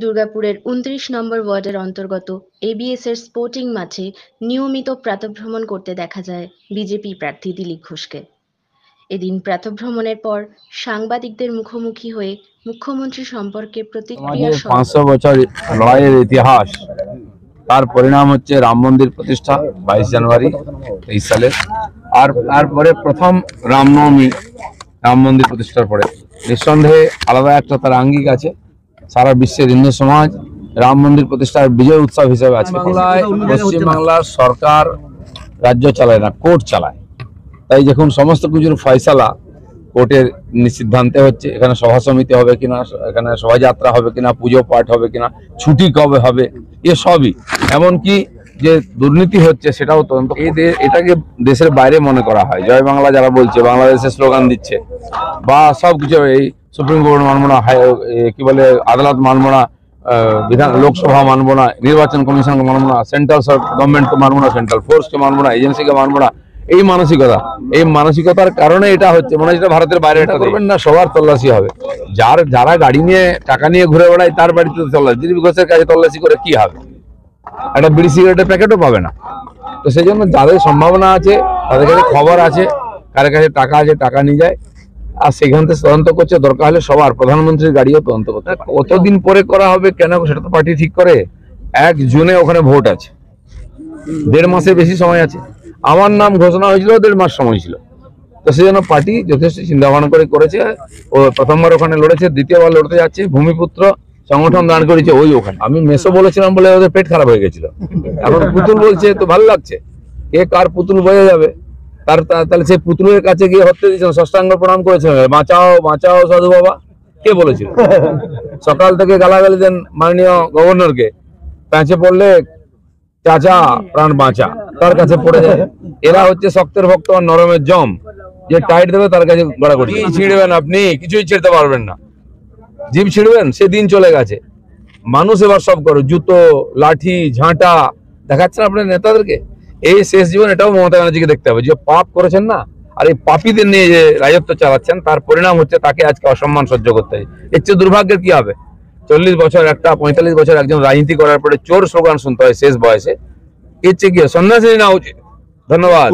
দুর্গাপুরের ২৯ নম্বর ওয়ার্ডের অন্তর্গত এবিএস-এর স্পোর্টিং মাঠে নিয়মিত প্রাতঃভ্রমণ করতে দেখা যায় বিজেপি প্রার্থী দিলীপ ঘোষকে। এদিন প্রাতঃভ্রমণের পর সাংবাদিকদের মুখোমুখি হয়ে মুখ্যমন্ত্রী সম্পর্কে প্রতিক্রিয়া 500 বছর লড়াইয়ের ইতিহাস, তার পরিণাম হচ্ছে রাম মন্দির প্রতিষ্ঠা 22 জানুয়ারি 23 সালে। আর তারপরে প্রথম রামনবমী, রাম মন্দির প্রতিষ্ঠার পরে নিঃসন্দেহে আলাদা একটা তার আঙ্গিক আছে। সারা বিশ্বের হিন্দু সমাজ রাম মন্দির প্রতিষ্ঠার বিজয় উৎসব হিসেবে আছে। পশ্চিমবাংলার সরকার রাজ্য চালায় না, কোর্ট চালায়। তাই যখন সমস্ত কিছুর ফয়সালা কোর্টের সিদ্ধান্তে হচ্ছে, এখানে সভা সমিতি হবে কিনা, এখানে শোভাযাত্রা হবে কিনা, পুজো পাঠ হবে কিনা, ছুটি কবে হবে, এসবই, এমনকি যে দুর্নীতি হচ্ছে সেটাও তদন্ত। এটাকে দেশের বাইরে মনে করা হয়। জয় বাংলা যারা বলছে, বাংলাদেশের স্লোগান দিচ্ছে, বা সবকিছু এই সুপ্রিম কোর্ট মানবো না, কি বলে আদালত মানবো না, লোকসভা মানবো না, নির্বাচন কমিশনকে মানবো না, সেন্ট্রাল গভর্নমেন্টকে মানবো না, সেন্ট্রাল ফোর্সকে মানবো না, এজেন্সিকে মানবো না, এই মানসিকতার কারণে এটা হচ্ছে। মনে হয় ভারতের বাইরে এটা করবেন না, সবার তল্লাশি হবে। যারা গাড়ি নিয়ে টাকা নিয়ে ঘুরে বেড়ায় তার বাড়িতে তল্লাশি। দিলীপ ঘোষের কাছে তল্লাশি করে কি হবে? একটা বিড়ি সিগারেটের প্যাকেটও পাবে না। তো সেই জন্য যাদের সম্ভাবনা আছে, তাদের কাছে খবর আছে, কার কাছে টাকা আছে, টাকা নিয়ে যায়, আর সেখান থেকে তদন্ত করছে। দরকার হলে সবার প্রধানমন্ত্রীর গাড়িও তদন্ত করতে। কতদিন পরে করা হবে কেন, সেটা তো পার্টি ঠিক করে। 1 জুনে ওখানে ভোট আছে, 1.5 মাসের বেশি সময় আছে। আমার নাম ঘোষণা হয়েছিল, 1.5 মাস সময় ছিল। তো সেই জন্য পার্টি যথেষ্ট চিন্তা ভাবনা করে করেছে। ও প্রথমবার ওখানে লড়েছে, দ্বিতীয়বার লড়তে যাচ্ছে। ভূমিপুত্র সংগঠন দাঁড় করেছে ওখানে। আমি মেসো বলেছিলাম বলে ওদের পেট খারাপ হয়ে গেছিল। এখন পুতুল বলছে, তো ভালো লাগছে। কে কার পুতুল বোঝা যাবে। তাহলে সেই পুতুলের কাছে গিয়ে হত্যা দিয়েছেন, ষষ্ঠাঙ্গ প্রণাম করেছেন, বাঁচাও বাঁচাও সাধু বাবা, কে বলেছিল? সকাল থেকে গালাগালি দেন মাননীয় গভর্নরকে, প্যাঁচে পড়লে চাচা প্রাণ বাঁচা, তার কাছে পড়ে যায়। এরা হচ্ছে শক্তের ভক্ত আর নরমের জম। যে টাইট দেবে তার কাছে গড়াগড়ি। ছিঁড়বেন, আপনি কিছুই ছিঁড়তে পারবেন না। জিভ ছিঁড়বেন, সে দিন চলে গেছে। মানুষ এবার সব করো, জুতো, লাঠি, ঝাঁটা দেখাচ্ছেন আপনার নেতাদেরকে। এই শেষ জীবন এটাও মমতা ব্যানার্জিকে দেখতে হবে, যে পাপ করেছেন না, আর এই পাপীদের নিয়ে যে রাজত্ব চালাচ্ছেন, তার পরিণাম হচ্ছে তাকে আজকে অসম্মান সহ্য করতে হয়। এর চেয়ে দুর্ভাগ্যের কি হবে? 40 বছর একটা 45 বছর একজন রাজনীতি করার পরে চোর স্লোগান শুনতে হয় শেষ বয়সে। এর চেয়ে কি সন্ন্যাসী না উচিত? ধন্যবাদ।